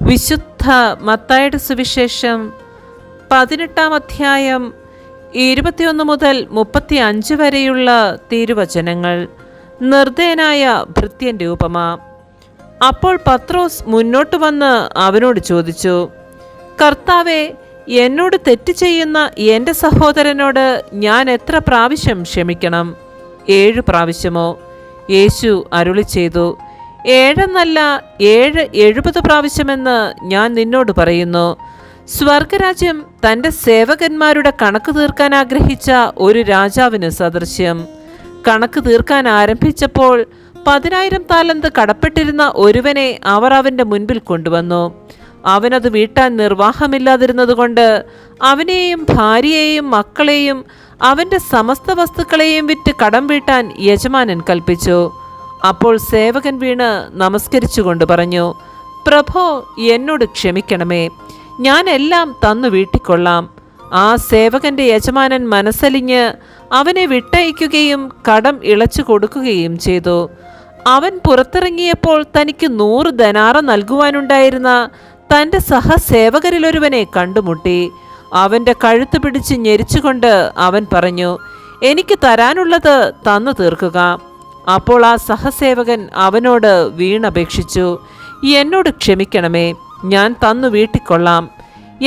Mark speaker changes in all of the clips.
Speaker 1: വിശുദ്ധ മത്തായിയുടെ സുവിശേഷം 18-ാം അധ്യായം 21 മുതൽ 35 വരെയുള്ള തിരുവചനങ്ങൾ. നിർദ്ദയനായ ഭൃത്യന്റെ ഉപമ. അപ്പോൾ പത്രോസ് മുന്നോട്ട് വന്ന് അവനോട് ചോദിച്ചു, കർത്താവേ, എന്നോട് തെറ്റ് ചെയ്യുന്ന എൻ്റെ സഹോദരനോട് ഞാൻ എത്ര പ്രാവശ്യം ക്ഷമിക്കണം? 7 പ്രാവശ്യമോ? യേശു അരുളി ചെയ്തു, 7 എന്നല്ല 7 70 പ്രാവശ്യമെന്ന് ഞാൻ നിന്നോട് പറയുന്നു. സ്വർഗരാജ്യം തൻ്റെ സേവകന്മാരുടെ കണക്ക് തീർക്കാൻ ആഗ്രഹിച്ച ഒരു രാജാവിന് സദൃശ്യം. കണക്ക് തീർക്കാൻ ആരംഭിച്ചപ്പോൾ 10,000 താലന്ത് കടപ്പെട്ടിരുന്ന ഒരുവനെ അവർ അവൻ്റെ മുൻപിൽ കൊണ്ടുവന്നു. അവനത് വീട്ടാൻ നിർവാഹമില്ലാതിരുന്നതുകൊണ്ട് അവനെയും ഭാര്യയെയും മക്കളെയും അവൻ്റെ സമസ്ത വസ്തുക്കളെയും വിറ്റ് കടം വീട്ടാൻ യജമാനൻ കൽപ്പിച്ചു. അപ്പോൾ സേവകൻ വീണ് നമസ്കരിച്ചുകൊണ്ട് പറഞ്ഞു, പ്രഭോ, എന്നോട് ക്ഷമിക്കണമേ, ഞാൻ എല്ലാം തന്നു വീട്ടിക്കൊള്ളാം. ആ സേവകന്റെ യജമാനൻ മനസ്സലിഞ്ഞ് അവനെ വിട്ടയക്കുകയും കടം ഇളച്ചു കൊടുക്കുകയും ചെയ്തു. അവൻ പുറത്തിറങ്ങിയപ്പോൾ തനിക്ക് 100 ദനാറ നൽകുവാനുണ്ടായിരുന്ന തൻ്റെ സഹസേവകരിലൊരുവനെ കണ്ടുമുട്ടി. അവൻ്റെ കഴുത്ത് പിടിച്ച് ഞെരിച്ചുകൊണ്ട് അവൻ പറഞ്ഞു, എനിക്ക് തരാനുള്ളത് തന്നു തീർക്കുക. അപ്പോൾ ആ സഹസേവകൻ അവനോട് വീണപേക്ഷിച്ചു, എന്നോട് ക്ഷമിക്കണമേ, ഞാൻ തന്നു വീട്ടിക്കൊള്ളാം.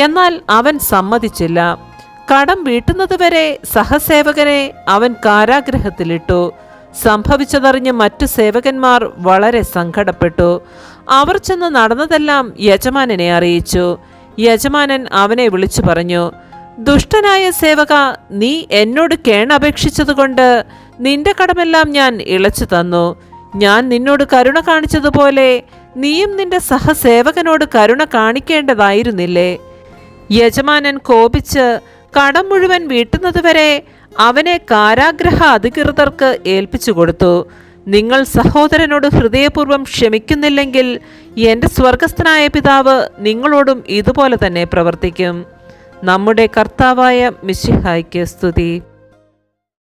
Speaker 1: എന്നാൽ അവൻ സമ്മതിച്ചില്ല. കടം വീട്ടുന്നതുവരെ സഹസേവകനെ അവൻ കാരാഗ്രഹത്തിലിട്ടു. സംഭവിച്ചതറിഞ്ഞ് മറ്റു സേവകന്മാർ വളരെ സങ്കടപ്പെട്ടു. അവർ ചെന്ന് നടന്നതെല്ലാം യജമാനനെ അറിയിച്ചു. യജമാനൻ അവനെ വിളിച്ചു പറഞ്ഞു, ദുഷ്ടനായ സേവക, നീ എന്നോട് കേണപേക്ഷിച്ചതുകൊണ്ട് നിന്റെ കടമെല്ലാം ഞാൻ ഇളച്ചു തന്നു. ഞാൻ നിന്നോട് കരുണ കാണിച്ചതുപോലെ നീയും നിന്റെ സഹസേവകനോട് കരുണ കാണിക്കേണ്ടതായിരുന്നില്ലേ? യജമാനൻ കോപിച്ച് കടം മുഴുവൻ വീട്ടുന്നതുവരെ അവനെ കാരാഗ്രഹ അധികൃതർക്ക് ഏൽപ്പിച്ചു കൊടുത്തു. നിങ്ങൾ സഹോദരനോട് ഹൃദയപൂർവ്വം ക്ഷമിക്കുന്നില്ലെങ്കിൽ എൻ്റെ സ്വർഗസ്ഥനായ പിതാവ് നിങ്ങളോടും ഇതുപോലെ തന്നെ പ്രവർത്തിക്കും. നമ്മുടെ കർത്താവായ മിശിഹായ്ക്ക് സ്തുതി.